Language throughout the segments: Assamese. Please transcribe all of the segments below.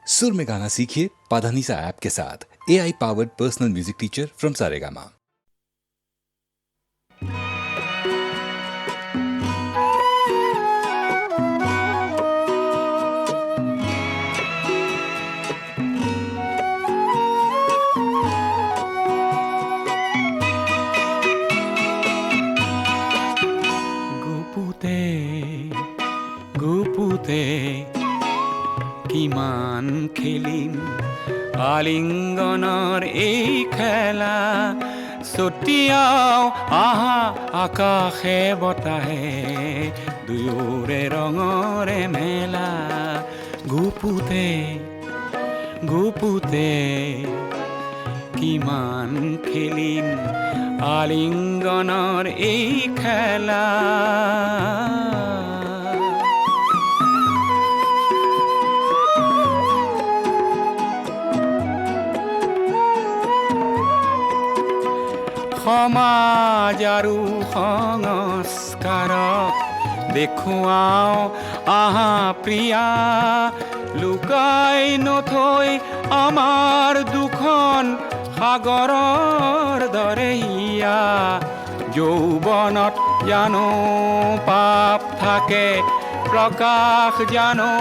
सुर में गाना सीखिए पाधानीसा ऐप के साथ। AI powered personal music teacher from Saregama. গুপুতে কিমান খেলিম আলিঙ্গনৰ এই খেলা, ছটিয়াও আহা আকাশে বতাহে দুয়োৰে ৰঙৰে মেলা। গুপুতে গুপুতে কিমান খেলিম আলিঙ্গনৰ এই খেলা। সমাজ আৰু সংস্কাৰক দেখুৱাও আহা প্ৰিয়া, লুকাই নথৈ আমাৰ দুখন সাগৰৰ দৰে হিয়া। যৌৱনত জানো পাপ থাকে, প্ৰকাশ জানো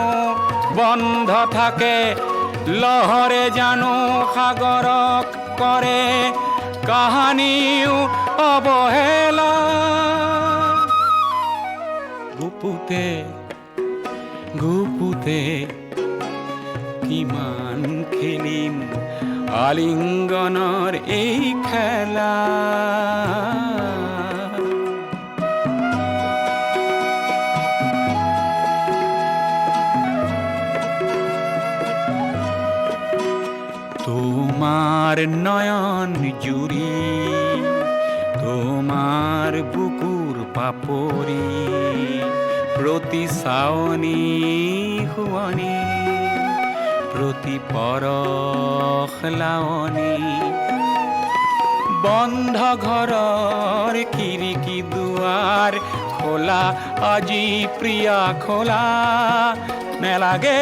বন্ধ থাকে, লহৰে জানো সাগৰক কৰে কাহানিও অৱহেলা। গুপুতে গুপুতে কিমান খেলিম আলিঙ্গনৰ এই খেলা। তোমাৰ নয়ন জুড়ি, তোমাৰ বুকুৰ পাপড়ি, প্ৰতি চাৱনি শুৱনি, প্ৰতি পৰশ লাৱনি। বন্ধ ঘৰৰ খিৰিকী দুৱাৰ খোলা, আজি প্ৰিয়া খোলা। নেলাগে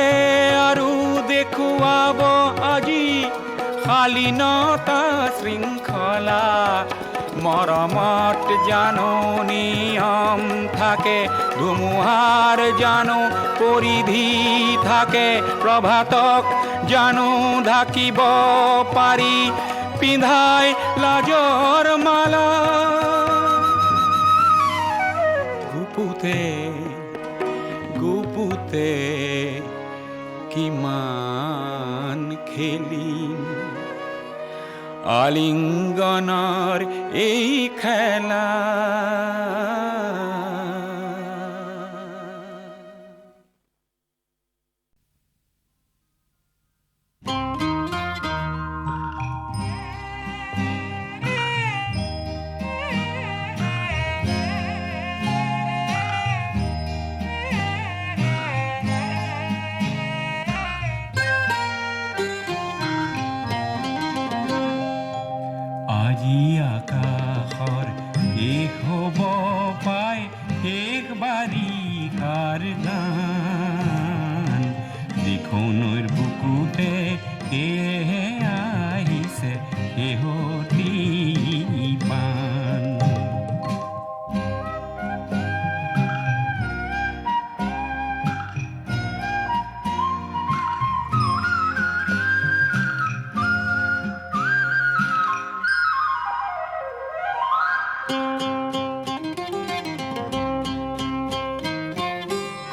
আৰু দেখুৱাব আজি শালীনতা শৃংখলা। মৰমত জানো নিয়ম থাকে, ধুমুহাৰ জানো পৰিধি থাকে, প্ৰভাতক জানো ঢাকিব পাৰি পিন্ধাই লাজৰ মালা। গুপুতে গুপুতে কিমান খেলিম আলিঙ্গনৰ এই খেলা। আজি আকাশৰ শেষ হ'ব পায় শেষ বাৰিষাৰ গান, দেখো নৈৰ বুকুতে সেয়েহে আহিছে শেহতি পান।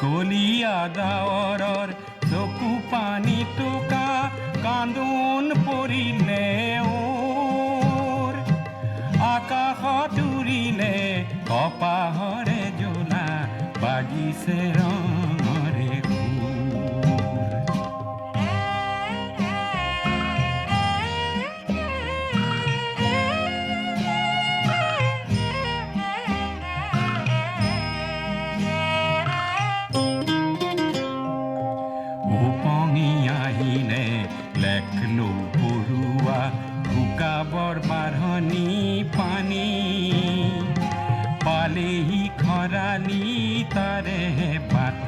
কলিয়া ডাৱৰৰ চকু পানী টোকা, কান্দোন পৰিলে ওৰ। আকাশত উৰিলে কপাহৰে জ্বলা, বাজিছে ৰঙৰে সুৰ। উপঙি আহিলে লেখলো পৰুৱা, শুকাবৰ বাঢ়নি পানী। পালেহি খৰালি তাৰে বাট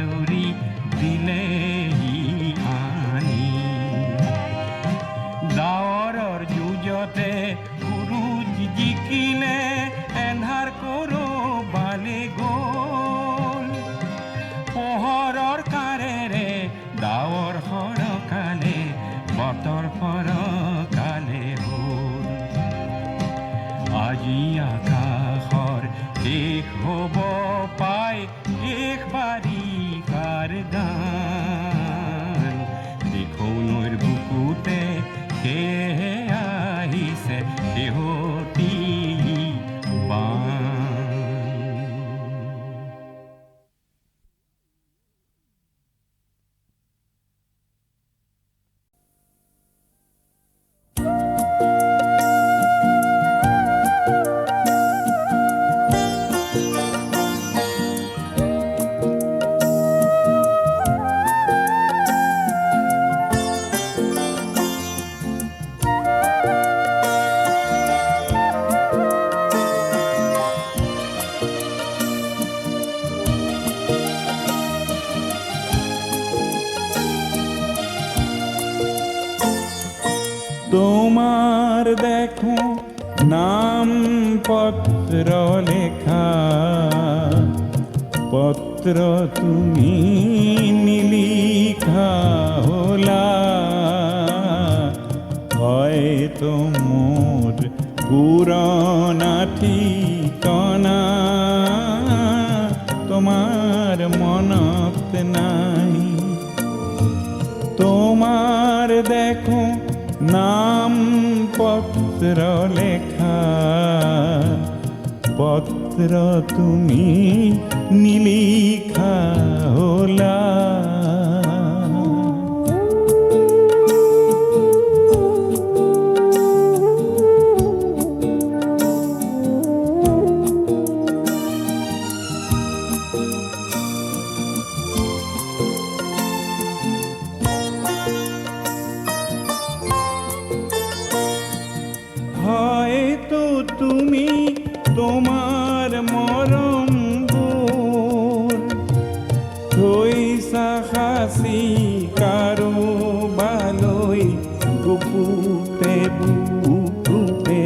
সৰকালে বতৰ পৰকালে হ'ল আজি আকাশৰ শেষ হ'ব পাই শেষ বাৰিষাৰ গান দেখো নৈৰ বুকুতে সেয়ে আহিছে শেহতী বান তোমার দেখো নাম পত্র লেখা পত্র তুমি নিলিখা হলা হয়তো মোর পুরনা ঠিকানা তোমার মনত নাই তোমার দেখো নাম পত্র লেখা পত্র তুমি নিলিখা হলা হয়তো তুমি তোমার মরম থইসা হাসি কারো বালই গুপুতে বুকুতে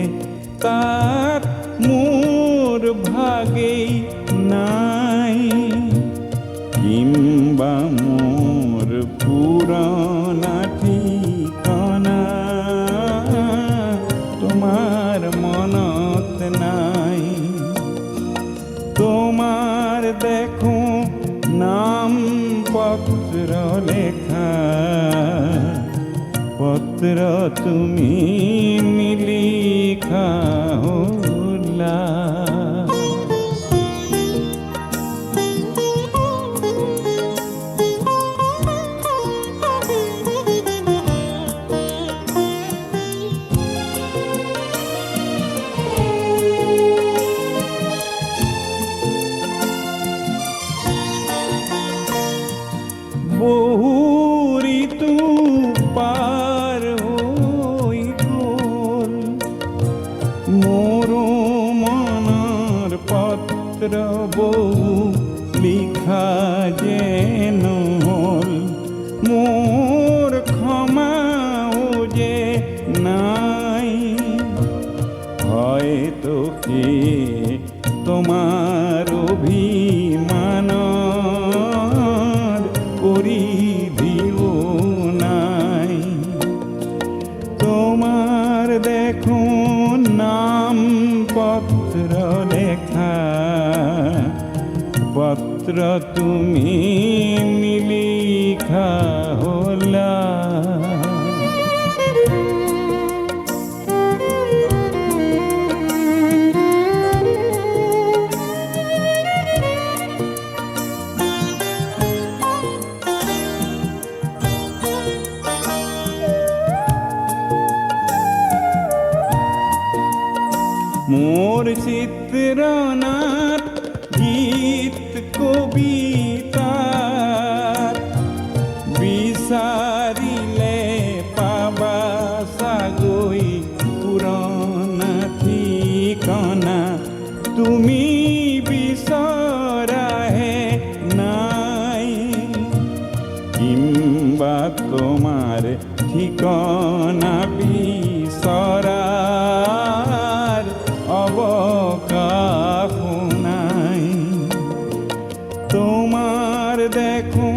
তার মোর ভাগে নাই কিংবা মোর পুরনা ঠিকানা তোমার মনত নাই তোমার দেখো নাম পত্র লেখা পত্র তুমি নিলিখা হলা বহু ঋতু পার হই গল মোর মনের পত্র বহু লিখা যেন হল মোর ক্ষমাও যে নাই হয়তো কি তোমার অভিমান পরিধিও নাই তোমার দেখো নাম পত্র লেখা পত্র তুমি নিলিখা হলা মোর চিত্রনাট গীত কবিতার বিচারিলে পাবা সাগৈ পুরনা ঠিকানা তুমি বিচৰাহে নাই কিংবা তোমাৰ ঠিকানা বিচৰাৰ অবকাশ নাই তোমার দেখো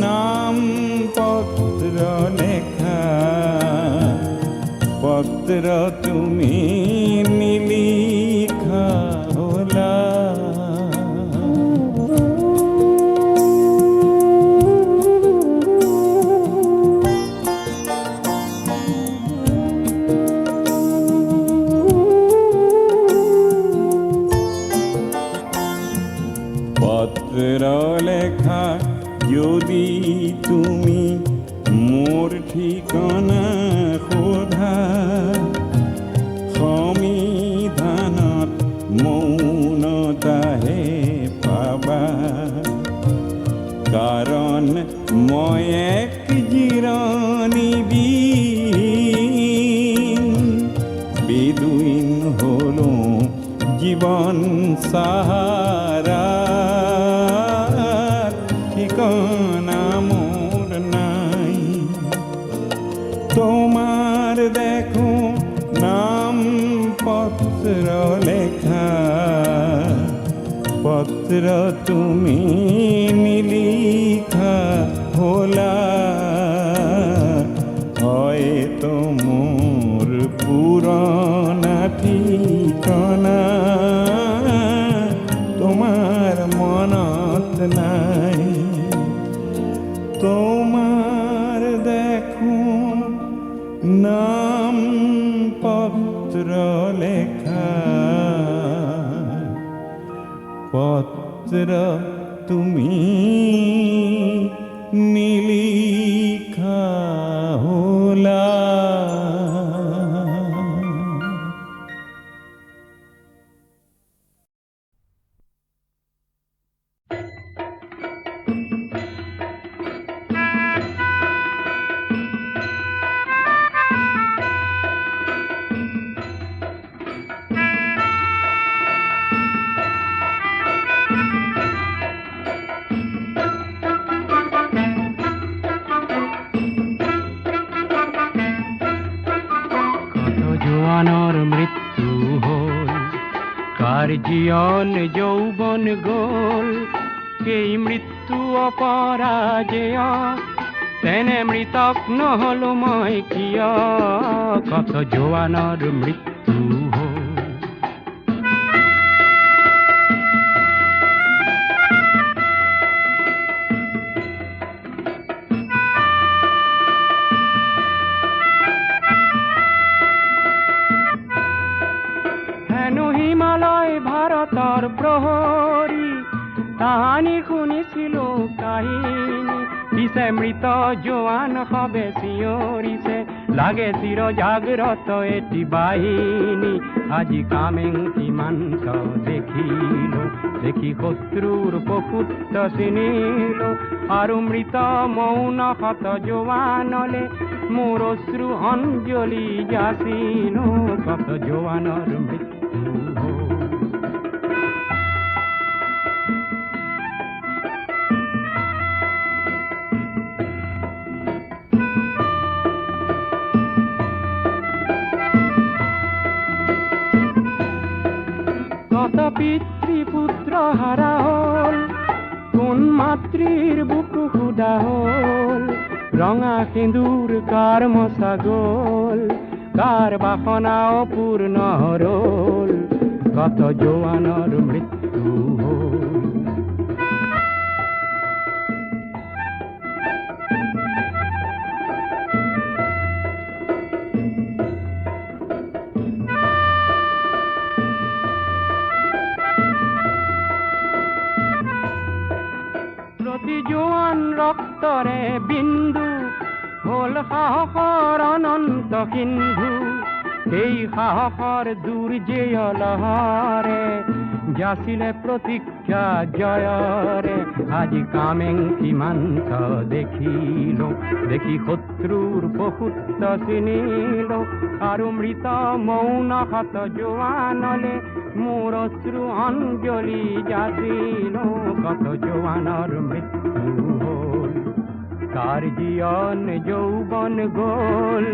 নাম পত্র পত্র তুমি নিলিখা হলা পত্র লেখা যদি তুমি মোর ঠিকনা সোধা সমিধানত মৌনতাহে পাবা কাৰণ মই এক জিৰণি বিদুইন হলো জীবন সাহারা ঠিকনা মোর নাই তোমার দেখো নাম পত্র লেখা পত্র তুমি নিলিখা হলা হয়তো মোর পুরনা ঠিকনা তোমার মনত নাই তোমার দেখো নাম পত্র লেখা পত্র তুমি নিলিখা হলা জোয়ানৰ মৃত্যু হ'ল কাৰ জীয়ন যৌৱন গ'ল সেই মৃত্যু অপৰাজেয় তেনে মৃতক নহলো মই কিয় কত জোৱানৰ মৃত্যু হ'ল ভাৰতৰ প্ৰহৰী তাহানি শুনিছিল কাহিনী পিছে মৃত জোৱান হবে চিঞৰিছে লাগে চিৰ জাগ্ৰত এটি বাহিনী আজি কামেং কিমান্ত দেখিলো দেখি শত্ৰুৰ পশুত্ব চিনিলো আৰু মৃত মৌন শত জোৱানলে মোৰ অশ্ৰু অঞ্জলি যাচিলো কত জোৱানৰ মৃত্যু পিতৃপুত্ৰ হাৰা হ'ল কোন মাতৃৰ বুকু সুদা হ'ল ৰঙা সেন্দুৰ কাৰ মচা গ'ল কাৰ বাসনা অপূৰ্ণ ৰ'ল কত জোৱানৰ মৃত্যু হ'ল জোৱান ৰক্তৰে বিন্দু হ'ল সাহসৰ অনন্ত সিন্ধু সেই সাহসৰ দুৰ্জেয় লহৰে যাচিলে প্ৰতীক্ষা জয়ৰে আজি কামেং সীমান্ত দেখিলো দেখি শত্ৰুৰ পশুত্ব চিনিলো আৰু মৃত মৌন শত জোৱানলে মোৰ অশ্ৰু অঞ্জলি যাচিলো কত জোৱানৰ মৃত্যু হ'ল কাৰ জীয়ন যৌৱন গ'ল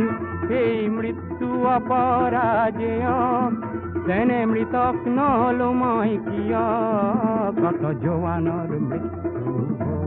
সেই মৃত্যু অপৰাজেয় তেনে মৃতক নহলো মই কিয় কত জোৱানৰ মৃত্যু হ'ল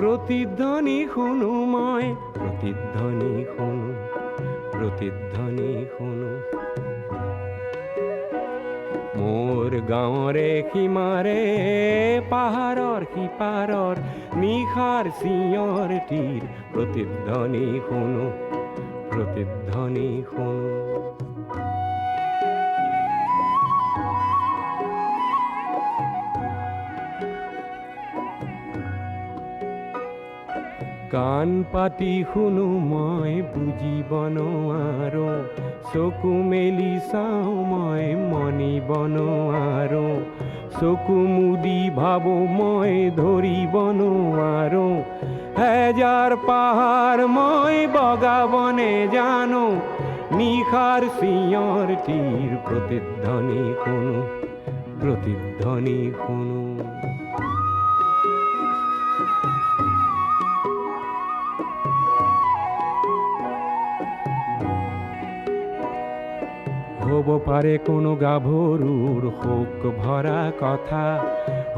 প্ৰতিধ্বনি শুনো মই, প্ৰতিধ্বনি শুনো, প্ৰতিধ্বনি শুনো। মোৰ গাঁৱৰে সীমাৰে পাহাৰৰ সিপাৰৰ নিশাৰ চিঞৰ তীৰ প্ৰতিধ্বনি শুনো, প্ৰতিধ্বনি শুনো। কাণ পাতি শুনো মই বুজিব নোৱাৰো, চকু মেলি চাওঁ মই মনিব নোৱাৰো, চকু মুদি ভাবো মই ধৰিব নোৱাৰো। হেজাৰ পাহাৰ মই বগাবনে জানো, নিশাৰ চিঞৰ তীৰ প্ৰতিধ্বনি শুনো, প্ৰতিধ্বনি শুনো। হ'ব পাৰে কোনো গাভৰুৰ শোক ভৰা কথা,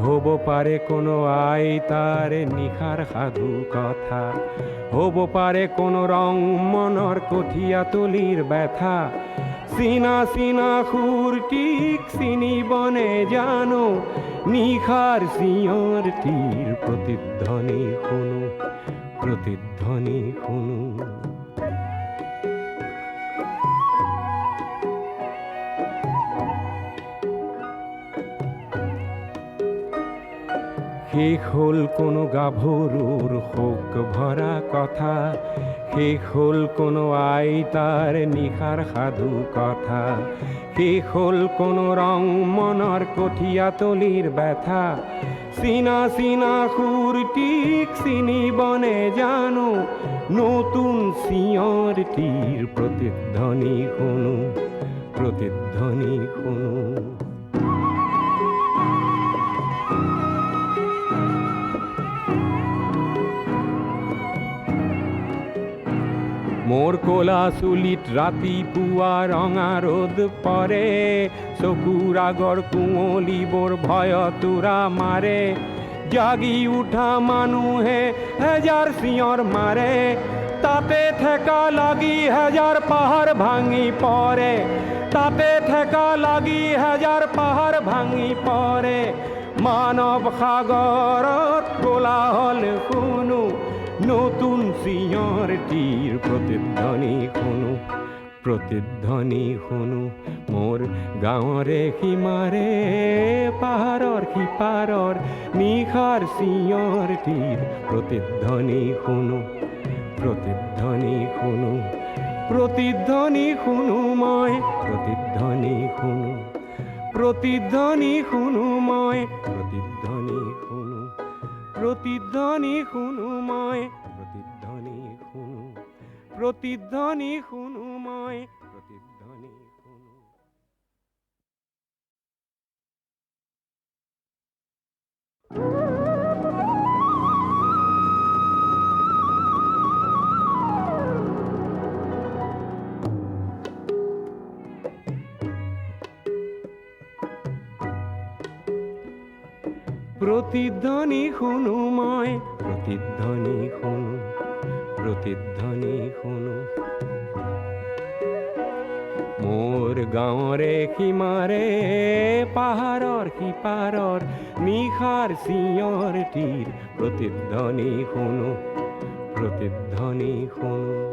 হ'ব পাৰে কোনো আইতাৰ নিশাৰ সাধু কথা, হ'ব পাৰে কোনো ৰং মনৰ কঠীয়া তলিৰ ব্যথা। চিনা চিনা সুৰটিক চিনিবনে জানো, নিশাৰ চিঞৰ তীৰ প্ৰতিধ্বনি শুনো, প্ৰতিধ্বনি শুনো। শেষ হ'ল কোনো গাভৰুৰ শোক ভৰা কথা, শেষ হ'ল কোনো আইতাৰ নিশাৰ সাধু কথা, শেষ হ'ল কোনো ৰং মনৰ কঠীয়া তলিৰ ব্যথা। চিনা চিনা সুৰটিক চিনিবনে জানো, নতুন চিঞৰ তীৰ প্ৰতিধ্বনি শুনো, প্ৰতিধ্বনি শুনো। মোৰ ক'লা চুলিত ৰাতিপুৱা ৰঙা ৰ'দ পৰে, চকুৰ আগৰ কুঁৱলীবোৰ ভয়ত উৰা মাৰে। জাগি উঠা মানুহে হেজাৰ চিঞৰ মাৰে, তাতে ঠেকা লাগি হেজাৰ পাহাৰ ভাঙি পৰে, তাতে ঠেকা লাগি হেজাৰ পাহাৰ ভাঙি পৰে। মানৱ সাগৰত কোলাহল শুনো, নতুন চিঞৰ তীৰ প্ৰতিধ্বনি শুনো, প্ৰতিধ্বনি শুনো। মোৰ গাঁৱৰে সীমাৰে পাহাৰৰ সিপাৰৰ নিশাৰ চিঞৰ তীৰ প্ৰতিধ্বনি শুনো, প্ৰতিধ্বনি শুনো, প্ৰতিধ্বনি শুনো মই, প্ৰতিধ্বনি শুনো, প্ৰতিধ্বনি শুনো মই, প্ৰতিধ্বনি শুনো, প্ৰতিধ্বনি শুনো মই, প্ৰতিধ্বনি শুনো, প্ৰতিধ্বনি শুনো মই, প্ৰতিধ্বনি শুনো। প্ৰতিধ্বনি শুনো মই, প্ৰতিধ্বনি শুনো, প্ৰতিধ্বনি শুনো। মোৰ গাঁৱৰে সীমাৰে পাহাৰৰ সিপাৰৰ নিশাৰ চিঞৰ তীৰ প্ৰতিধ্বনি শুনো, প্ৰতিধ্বনি শুনো।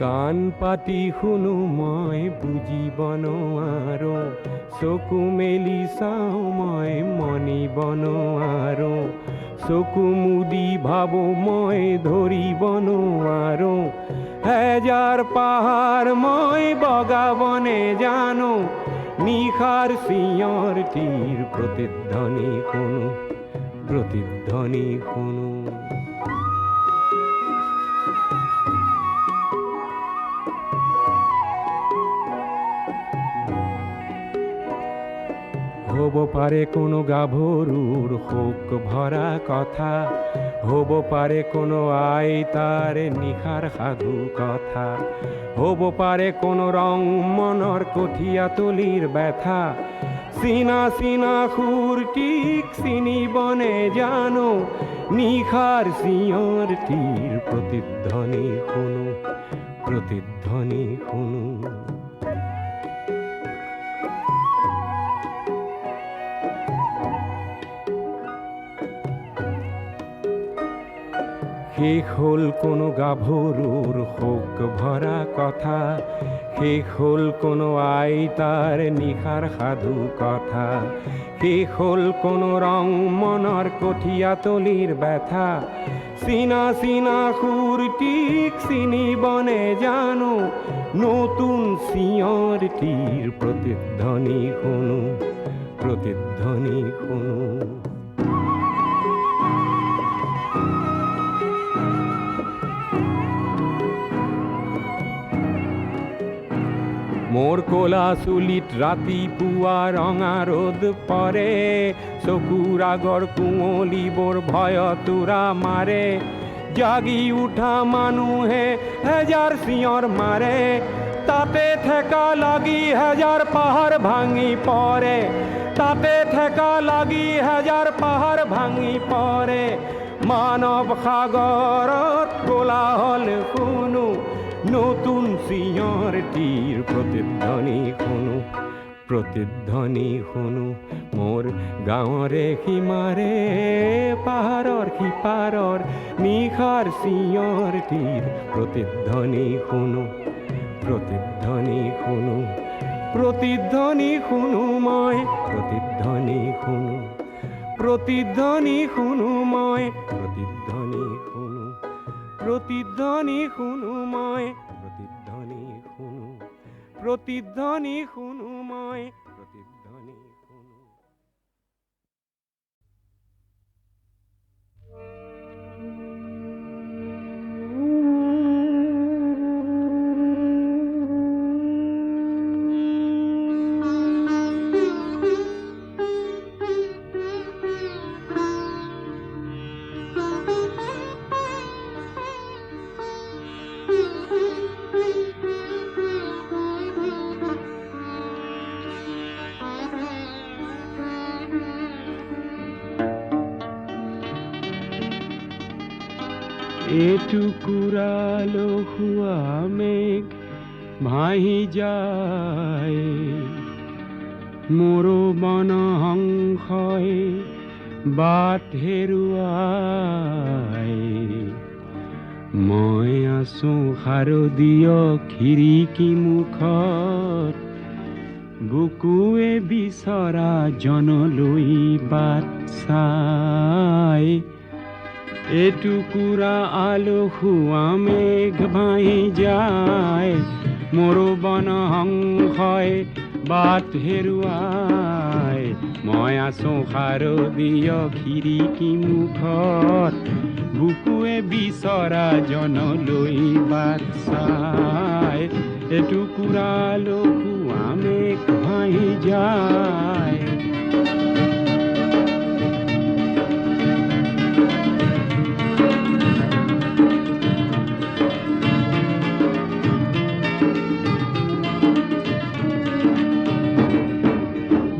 কাণ পাতি শুনো মই বুজিব নোৱাৰো, চকু মেলি চাওঁ মই মনিব নোৱাৰো, চকু মুদি ভাবো মই ধৰিব নোৱাৰো। হেজাৰ পাহাৰ মই বগাবনে জানো, নিশাৰ চিঞৰ তীৰ প্ৰতিধ্বনি শুনো, প্ৰতিধ্বনি শুনো। হ'ব হব পাৰে কোনো গাভৰুৰ শোক ভৰা কথা, হব পাৰে কোনো আইতাৰ নিশাৰ সাধু কথা, হব পাৰে কোনো ৰং মনৰ কঠীয়াতলিৰ ব্যথা, চিনা চিনা সুৰটিক চিনিবনে জানো, নিশাৰ চিঞৰটিৰ প্ৰতিধ্বনি শুনো, প্ৰতিধ্বনি শুনো। শেষ হ'ল কোনো গাভৰুৰ শোক ভৰা কথা, শেষ হ'ল কোনো আইতাৰ নিশাৰ সাধু কথা, শেষ হ'ল কোনো ৰং মনৰ কঠীয়াতলিৰ ব্যথা, চিনা চিনা সুৰটিক চিনিবনে জানো, নতুন চিঞৰটিৰ প্ৰতিধ্বনি শুনো, প্ৰতিধ্বনি শুনো। মোৰ ক'লা চুলিত ৰাতিপুৱা ৰঙা ৰ'দ পৰে, চকুৰ আগৰ কুঁৱলীবোৰ ভয়তোৰা মাৰে, জাগি উঠা মানুহে হেজাৰ চিঞৰ মাৰে, তাতে ঠেকা লাগি হেজাৰ পাহাৰ ভাঙি পৰে, তাতে ঠেকা লাগি হেজাৰ পাহাৰ ভাঙি পৰে, মানৱ সাগৰত কোলাহল শুনো, নতুন চিঞৰটিৰ প্ৰতিধ্বনি শুনো, প্ৰতিধ্বনি শুনো। মোৰ গাঁৱৰে সীমাৰে পাহাৰৰ সিপাৰৰ নিশাৰ চিঞৰটিৰ প্ৰতিধ্বনি শুনো, প্ৰতিধ্বনি শুনো, প্ৰতিধ্বনি শুনো মই, প্ৰতিধ্বনি শুনো, প্ৰতিধ্বনি শুনো মই, প্ৰতিধ্বনি শুনো, প্ৰতিধ্বনি শুনো মই, প্ৰতিধ্বনি শুনো, প্ৰতিধ্বনি শুনো মই, প্ৰতিধ্বনি শুনো। এটুকুৰা লহুৱা মেঘ ভাহি যায়, মোৰো বনহংসই বাট হেৰুৱাই, মই আছো শাৰদীয় খিৰিকী মুখত, বুকুৱে বিচৰা জনলৈ বাট চাই, এটুকুৰা আলসুৱা মেঘ ভাহি যায়, মোৰো বনহংসই বাট হেৰুৱাই, মই আছো শাৰদীয় খিৰিকী মুখত, বুকুৱে বিচৰা জনলৈ বাট চাই, এটুকুৰা আলসুৱা মেঘ ভাহি যায়।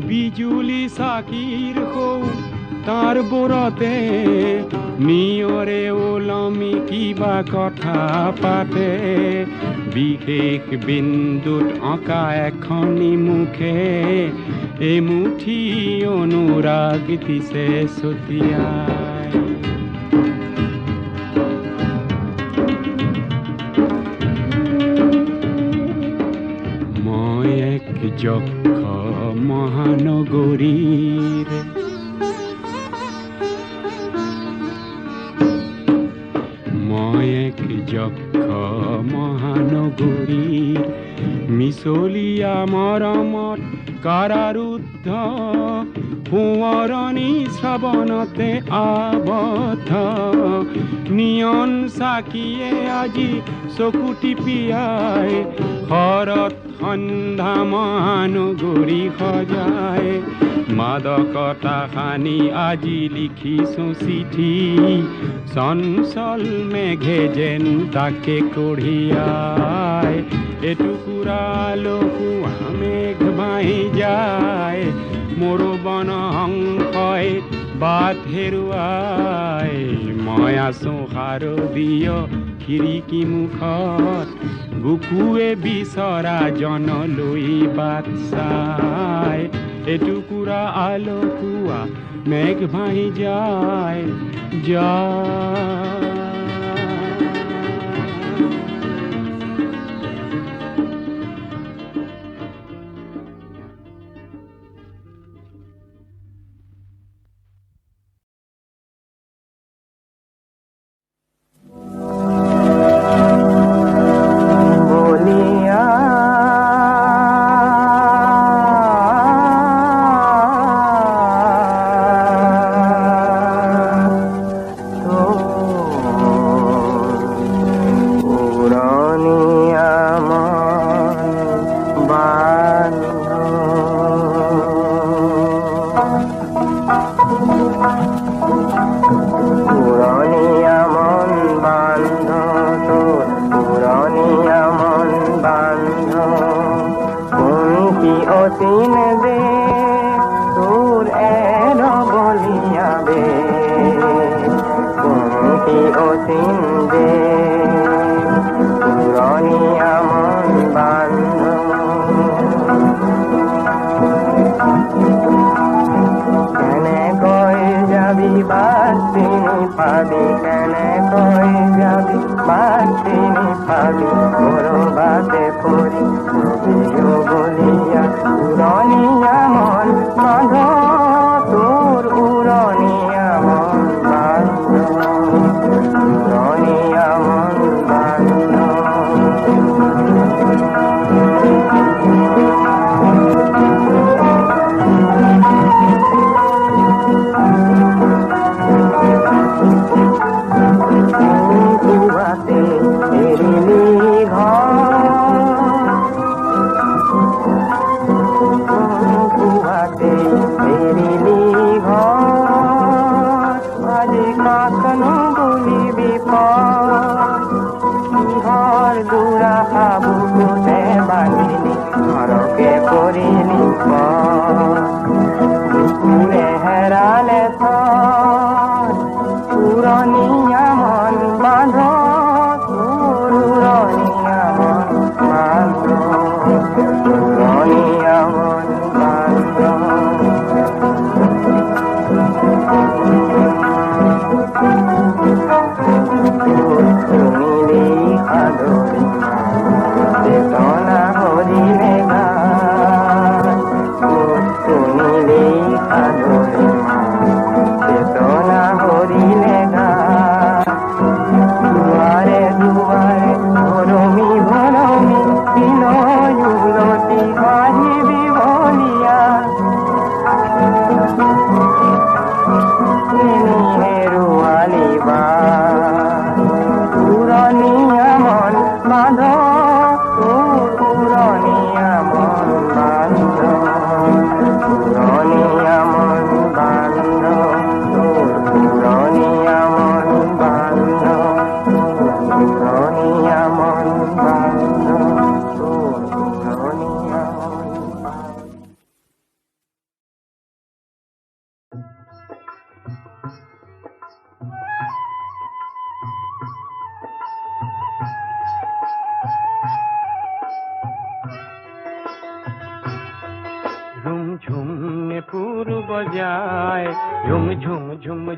বিজুলি চাকিৰ সৌ তাৰ বোৰতে, নিয়ৰে ওলমি কিবা কথা পাতে, বিশেষ বিন্দুত অঁকা এখনি মুখে, এমুঠি অনুৰাগ দিছে ছটিয়াই। মই এক যক্ষ মহানগৰীৰ, মই এক যক্ষ মহানগৰীৰ, মিছলীয়া মৰমত কাৰাৰুদ্ধ, সোঁৱৰণি শ্ৰাৱণতে আবদ্ধ নিয়ন চাকিয়ে আজি চকু টিপিয়াই ঘৰত সন্ধ্যা মহানুগুৰি সজায় মাদকতা সানি আজি লিখিছো চিঠি চঞ্চল মেঘে যেন তাকে কঢ়িয়াই এটুকুৰা লহুৱা মেঘ বাঢ়ি যায় মোৰ বনহংসই বাট হেৰুৱাই মই আছো শাৰদীয় খিৰিকী মুখত বুকুৱে বিচৰা জনলৈ বাট চাই এটুকুৰা আলসুৱা মেঘ ভাঙি যায়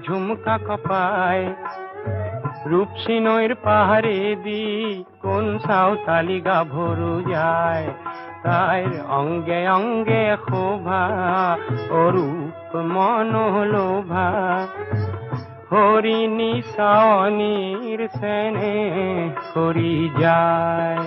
ঝুমকা কপায় রূপসী নৈর পাহাড়ে দি কোন সাঁওতালি গাভরু যায় তাইর অঙ্গে অঙ্গে শোভা অরূপ মনোলোভা হরিণী চাৱনীৰ চেনে সৰি যায়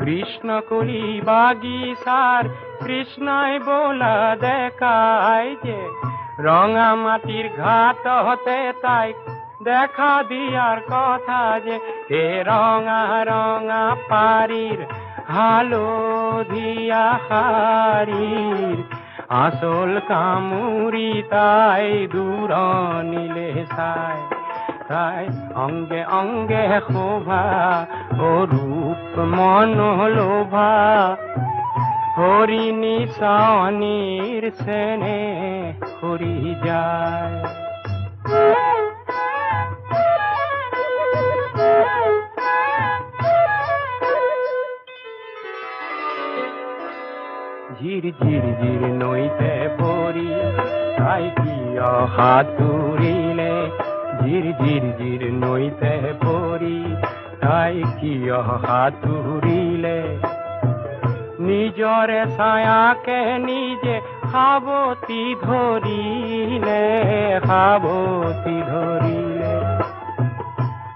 কৃষ্ণ কলি বাগিচার কৃষ্ণই বোলা দেখায় যে রঙা মাটির ঘাট হতে তাই দেখা দিয়ার কথা যে হে রঙা রঙা পারির হালধিয়া হারির আসল কামুরি তাই দূর নীলে সায় তাই অঙ্গে অঙ্গে শোভা ও রূপ মন লোভা হরিণী সানির সেনে হরি যায়। ঝির ঝির ঝির নইতে পড়ি তাই কি হাতুরিলে ঝির ঝির ঝির নইতে পড়ি তাই কি হাতুরিলে নিজরে ছায়াকে নিজে খাবতি ধরিলে খাবতি ধরিলে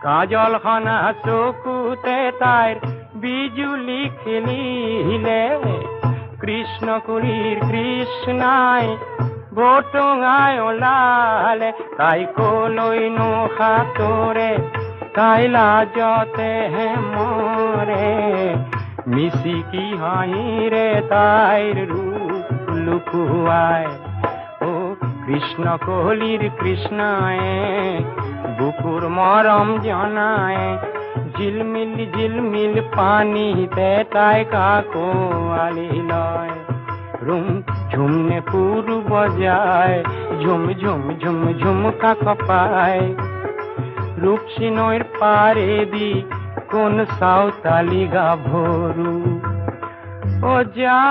কাজল খানা চকুতে তাইর বিজুলি খেলিলে কৃষ্ণ কুলির কৃষ্ণাই বটঙায় লালে তাই কলই নোখা তোরে তাই লাজতে হে মরে মিশিকি হাইরে তাইর রূপ লুকুয়ায় ও কৃষ্ণ কলির কৃষ্ণায় বুকুর মরম জনায় ঝিলমিল ঝিলমিল পানিতে তাই কাকো আলি লয় রুম ঝুমনে পুরু বজায় ঝুম ঝুম ঝুম ঝুমকা কপায় রূপসী নৈর পারে দি কোন সাঁওতালি গাভরু ও যা